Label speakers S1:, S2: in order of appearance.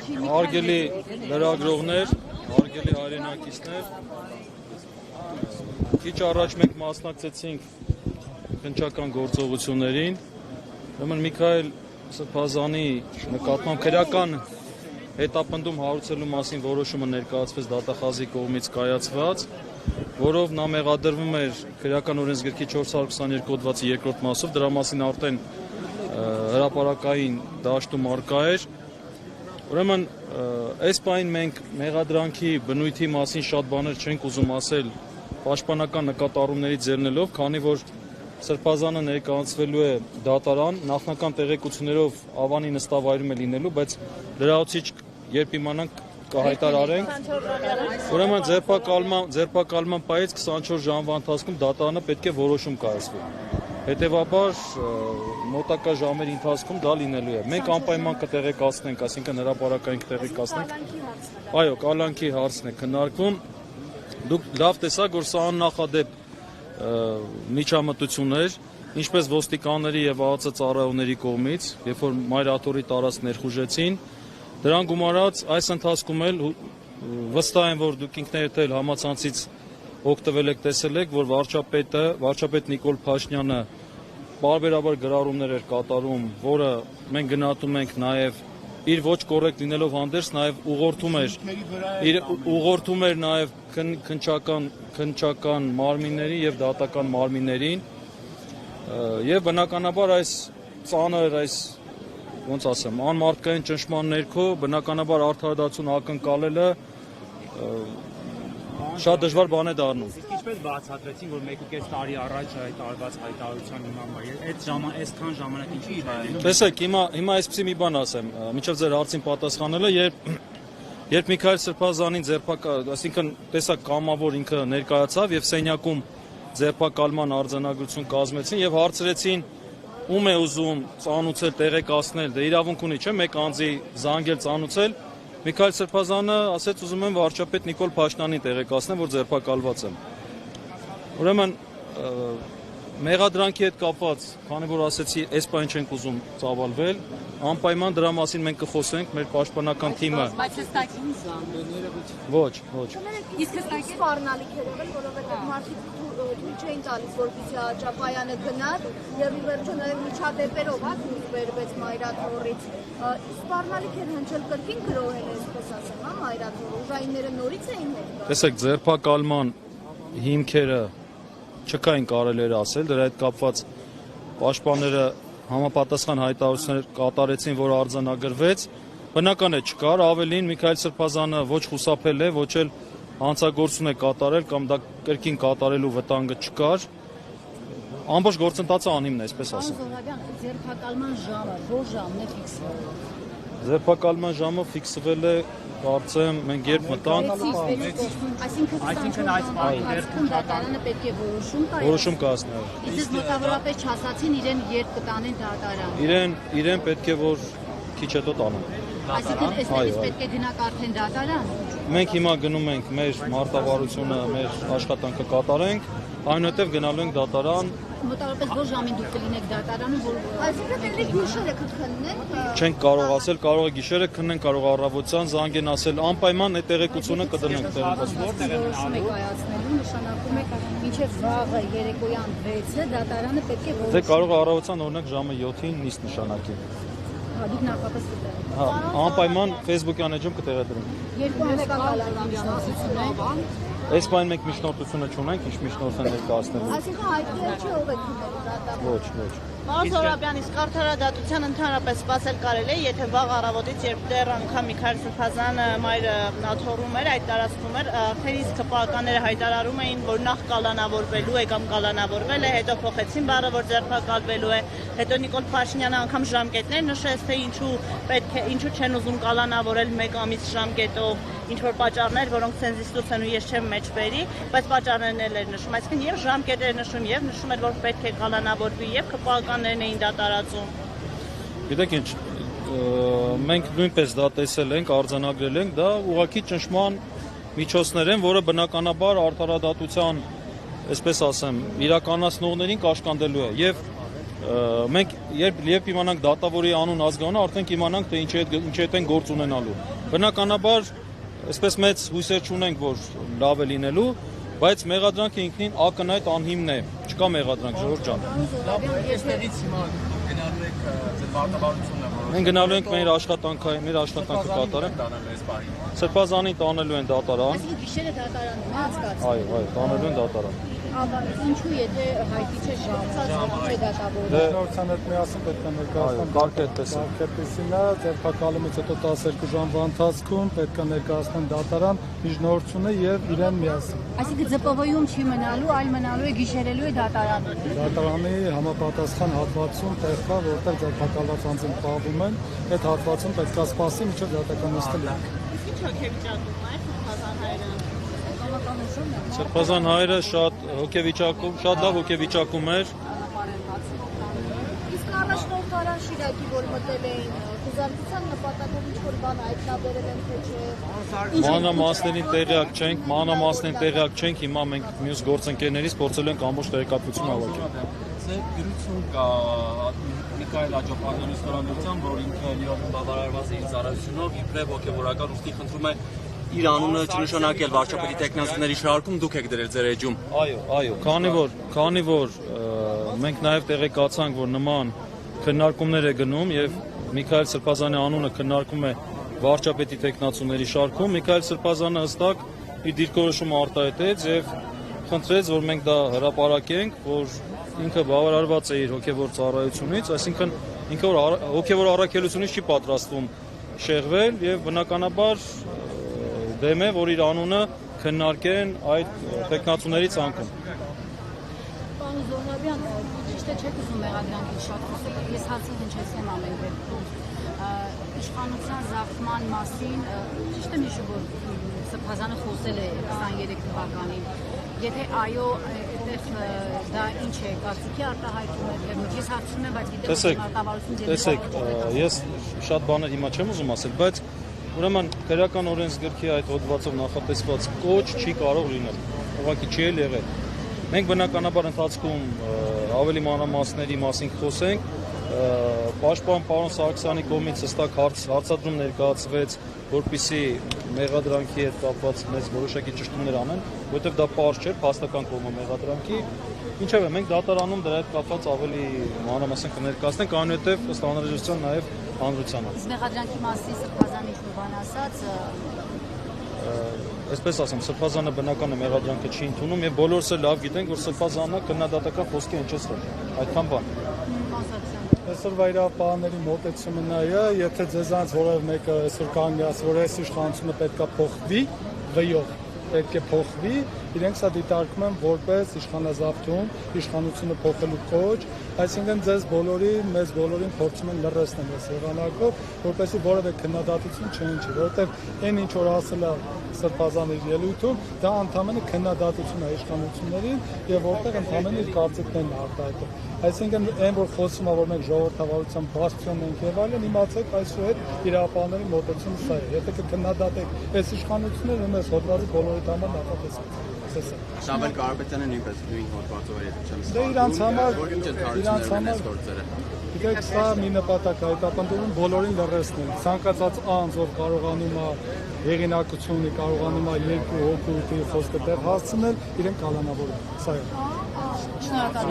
S1: Արգելի լրագրողներ, արգելի հայրենակիցներ, քիչ առաջ մենք մասնակցեցինք քննչական գործողություններին, ուրեմն Միքայել Սրբազանի նկատմամբ քրեական հետապնդում հարուցելու մասին որոշումը ներկայացվեց դատախազի կողմից կայացված, որով նա մեղադրվում էր քրեական օրենսգրքի 422 հոդվածի երկրորդ մասով, դրա մասին արդեն հրապարակային դաշտում առկա էր։ Ուրեմն այս պահին մենք մեղադրանքի բնույթի մասին շատ բաներ չենք ուզում ասել պաշտպանական նկատառումներից ելնելով, քանի որ Սրբազանը ներկայացվելու է դատարան, նախնական տեղեկություններով Ավանի նստավայրում է լինելու, բայց լրացուցիչ երբ իմանանք կհայտարարենք։ Ուրեմն ձերբակալման պահից 24 ժամվա ընթացքում դատարանը պետք է որոշում կայացվի։ Հետևաբար մոտակա ժամերի ընթացքում դա լինելու է։ Մենք անպայման կտեղեկացնենք, այսինքն հրապարակային կտեղեկացնենք։ Այո, կալանքի հարցն է քննարկվում։ Դուք լավ տեսաք, որ սա աննախադեպ միջամտություն էր, ինչպես ոստիկանների եւ ԱԱԾ ծառայողների կողմից, երբ որ մայրաթորի տարածք ներխուժեցին, դրան գումարած այս ընթացքում էլ վստահ եմ, որ դուք ինքներդ էլ համացանցից օգտվել եք, տեսել եք, որ վարչապետ Նիկոլ Փաշինյանը բարբերաբար գրառումներ էր կատարում, որը մենք գնահատում ենք նաեւ իր ոչ կոռեկտ լինելով հանդերձ նաեւ ուղղորդում էր նաեւ քննչական մարմինների եւ դատական մարմիններին եւ բնականաբար այս ծանր ոնց ասեմ անմարդկային ճնշման ներքո բնականաբար արդարադատություն ակնկալելը շատ դժվար բան է դառնում։
S2: Ինչպես բացատրեցին, որ 1.5 տարի առաջ այդ արված հայտարարության հիման այսքան ժամանակ ինչի էր։
S1: Տեսեք, հիմա այսպեսի մի բան ասեմ, մինչև ձեր հարցին պատասխանելը, երբ Միքայել Սրբազանին այսինքն տեսակ կամավոր ինքը ներկայացավ եւ սենյակում ձերբակալման արձանագրություն կազմեցին եւ հարցրեցին ում է ուզում ծանուցել, տեղեկացնել, դե իրավունք ունի, չէ՞, մեկ անձի զանգել, ծանուցել։ Միքայել Սրբազանը ասեց ուզում եմ վարչապետ Նիկոլ Փաշինյանին տեղեկացնեմ, որ ձերբակալված եմ։ Ուրեմն մեղադրանքի հետ կապված, քանի որ ասեցի, այս բան չենք ուզում ծավալվել, անպայման դրա մասին մենք կխոսենք մեր պաշտպանական թիմը։
S3: Բայց հստակ
S1: Ոչ։
S3: Իսկ հստակ սպառնալիք էր եղել, որովհետև մարդիկ թույլ չէին տալիս, որպեսզի Աջափայանը գնար, եւ ի վերջո նաեւ միջադեպերով դուրս բերվեց մայրաթորից։ Սպառնալիք էր հնչել կրկին գրոհել, այսպես ասեմ, մայրաթորը, ուժայինները նորից էին հետ։
S1: Տեսեք, ձերբակալման հիմքերը չկային, կարելի էր ասել, դրա հետ կապված պաշտպանները համապատասխան հայտարարություններ կատարեցին, որ արձանագրվեց, բնական է չկար, ավելին Միքայել Սրբազանը ոչ խուսափել է, ոչ էլ հանցագործություն է կատարել կամ դա կրկին կատարելու վտանգը չկար, ամբողջ գործընթացը անհիմն է, այսպես ասեմ։
S3: Ձերբակալման ժամը, որ ժամն է ֆիքսվել։
S1: Ձերբակալման ժամը ֆիքսվել է, կարծեմ, մենք երբ մտանք,
S3: այսինքն այս պահին դատարանը պետք է
S1: որոշում կայացնել։
S3: Իսկ մոտավորապես չասացին իրեն երբ կտանեն դատարան։
S1: Իրեն պետք է որ քիչ հետո տանեն։
S3: Այսինքն այստեղից պետք է գնաք արդեն դատարան։
S1: Մենք հիմա գնում ենք մեր մարտավարությունը, մեր աշխատանքը կատարենք, այնուհետև գնալու ենք դատարան։
S3: Մոտավորապես որ ժամին դուք կլինեք դատարանում, որ այսինքն պետք է գիշերը կքննեն։
S1: Չենք կարող ասել, կարող է գիշերը քննեն, կարող է առավոտյան զանգեն ասել, անպայման այդ տեղեկությունը կդնենք
S3: կայացնելու նշանակում է մինչև վաղը երեկոյան 6-ը դատարանը պետք է
S1: Դե կարող է առավոտյան օրինակ ժամը 7-ին նիստ նշանակի։
S3: Դուք նախապես կտեղադրեք։
S1: Հա, անպայման Facebook-յան էջում կտեղադրենք։
S3: Երկու անձնակալանություն է։
S1: Այս բանը մենք միջնորդությունը չունենք, ինչ միջնորդ են ներկայացնելու։
S3: Այսինքն հայտնի է չէ ով է քննելու դատարանը։
S1: Ոչ։
S4: Պարոն Սորաբյան, իսկ արդարադատության ընդհանրապես սպասել կարելի է, եթե վաղ առավոտից, երբ դեռ անգամ Միքայել Սրբազանը մայրը աթոռում էր, այդ տարածքում էր, արդեն իսկ քպականները հայտարարում էին, որ նախ կալանավորվելու է կամ կալանավորվել է, հետո փոխեցին բառը, որ ձերբակալվելու է, հետո Նիկոլ Փաշինյանը անգամ ժամկետներ նշեց, թե ինչու չեն ուզում կալանավորել 1 ամիս ժամկետով, ինչ որ պատճառներ, որոնք ցենզիստուց են ու ես չեմ մեջ բերի, բայց պատճառներն էլ էր նշում, այսինքն եւ ժամկետ էր նշում եւ նշում էր, որ պետք է կալանավորվի եւ քպականներն էին դա տարածում։
S1: Գիտեք ինչ, մենք նույնպես դա տեսել ենք, արձանագրել ենք, դա ուղղակի ճնշման միջոցներ են, որը բնականաբար արդարադատության, այսպես ասեմ, իրականացնողներին կաշկանդելու է եւ մենք երբ իմանանք դատավորի անուն ազգանունը, արդեն կիմանանք թե ինչի հետ են գործ ունենալու։ Բնականաբար, այսպես մեծ հույսեր չունենք, որ լավ է լինելու, բայց մեղադրանքը ինքնին ակնհայտ անհիմն է։ Չկա մեղադրանք, Ժողովուրդ ջան։
S5: Եստեղից հիմա գնալու եք ձեր մարտավարությունը, որ
S1: Մենք գնալու ենք մեր աշխատանքը կատարենք։ Սրբազանին տանելու են դատարան։
S3: Այսինքն գիշերը դատարանում է անցկացվում։
S1: Այո, տանելու են դատարան։
S3: Ինչու եթե հայտի չէ ժամը դատավորը։
S6: Նորցան հետ միասին պետք է ներկայացնեմ։
S1: Կարգը այդպես է։
S6: Այդպեսին է, ձերբակալումից հետո 12 ժամվա ընթացքում պետք է ներկայացնեն դատարան, միջնորդությունը եւ իրեն միասին։
S3: Այսինքն ԶՊՎ-ում չի մնալու, այլ մնալու է գիշերելու է դատարանում։
S6: Դատարանի համապատասխան հատվածում տեղ կա, որտեղ ձերբակալված անձին պահվում են, այդ հատվածում պետք է սպասի, մինչև դատական նստելը։
S4: Ինչ հոգեվիճակում է Սրբազան հայրը։
S1: Սրբազան հայրը շատ լավ հոգեվիճակում էր։
S3: Իսկ առաջնորդարան Շիրակի, որ մտել էին գուզարկության նպատակով ինչ-որ բան հայտնաբերել են, թե չէ։
S1: Մանրամասներին տեղյակ չենք, հիմա մենք մյուս գործընկերներից փորձել ենք ամբողջ տեղեկատվություն հավաքել։
S5: գրություն կա Միքայել Աջոպյանի ստորագրությամբ, որ ինքը լիովին բավարարված է իր ծառայությունով, իբրև հոգևորական ուստի խնդրում է իր անունը չնշանակել վարչապետի տեխնացուների շարքում, դուք եք դրել ձեր էջում։
S1: Այո, քանի որ մենք նաև տեղեկացանք, որ նման քննարկումներ է գնում եւ Միքայել Սրբազանի անունը քննարկում է վարչապետի տեխնացուների շարքում, Միքայել Սրբազանը հստակ իր դիրքորոշումը արտահայտեց եւ խնդրեց, որ մենք դա հրապարակենք, որ ինքը բավարարված է իր հոգևոր ծառայությունից, այսինքն ինքը հոգևոր առաքելությունից չի պատրաստվում շեղվել եւ բնականաբար դեմ է, որ իր անունը քննարկեն այդ տեխնացուների ցանկում։
S3: Պարոն Զոհրաբյան, ճիշտ է չեք ուզում մեղադրանքի շատ խոսել, ես հացի հնչեցնեմ ամեն դեպքում։ Իշխանության զարգման մասին ճիշտ է հիշում, որ Սրբազանը խոսել է 23 թվականին։ Եթե այո, այդտեղ դա ինչ է, կարծիքի արտահայտում է, ես հարցնում եմ, բայց գիտեմ մարտավարություն
S1: տեսեք, ես շատ բաներ հիմա չեմ ուզում ասել, բայց ուրեմն քրեական օրենսգրքի այդ հոդվածով նախատեսված կոչ չի կարող լինել, ուղղակի չի էլ եղել։ Մենք բնականաբար ընթացքում ավելի մանրամասների մասին կխոսենք, պաշտպան պարոն Սարգսյանի կողմից հստակ հարցադրում ներկայացվեց, որպեսզի մեղադրանքի հետ կապված մեծ որոշակի ճշտումներ անեն, որովհետև դա պարզ չէր, փաստական կողմը մեղադրանքի։ Ինչևէ, մենք դատարանում դրա հետ կապված ավելի մանրամասն կներկայացնենք, այնուհետև ըստ անհրաժեշտության նաև հանրությանը։
S3: Մեղադրանքի մասին Սրբազանը ինչ-որ բան ասաց,
S1: այսպես ասեմ, Սրբազանը բնական է մեղադրանքը չի ընդունում եւ բոլորս էլ լավ գիտենք, որ Սրբազանը քննադատական խոսքի հնչեցրել։ Այդքան բան։
S6: Այսօրվա իրավապահների մոտեցումը նա է, եթե ձեզանց որևէ մեկը այսօր կանգնած, որ այս իշխանությունը պետք է փոխվի, վյով պետք է փոխվի, իրենք սա դիտարկում են որպես իշխանազավթում, իշխանությունը փոխելու կոչ, այսինքն ձեզ բոլորին, մեզ բոլորին փորձում են լրացնել այս եղանակով, որպեսզի որևէ քննադատություն չհնչի, որովհետև այն ինչ որ ասել է Սրբազանը իր ելույթում, դա ընդհանրապես քննադատություն է իշխանություններին եւ որտեղ ընդհանրապես իր կարծիքներն է արտահայտում։ Այսինքն այն որ խոսում է որ մենք ժողովրդավարության բաստիոն ենք եւ այլն, իմացեք այսուհետ իրավապահների մոտեցումը սա է։ Եթե կքննադատեք այս իշխանությունները, ումես հոդվածի բոլորի համար նախատեսված։
S5: Շամվել Կարապետյանը նույնպես նույն հոդվածով էր, չեմ
S6: Դե իրանց համար
S5: գործերը։
S6: Գիտեք, սա մի նպատակ է, հետապնդում բոլորին լրացնել։ Ցանկացած անձ, ով կարողանում է հեղինակություն ունի, կարողանում է երկու հոգու խոսքը տեղ հասցնել, իրեն կալանավորել։ Սա է։
S3: շնորհակալ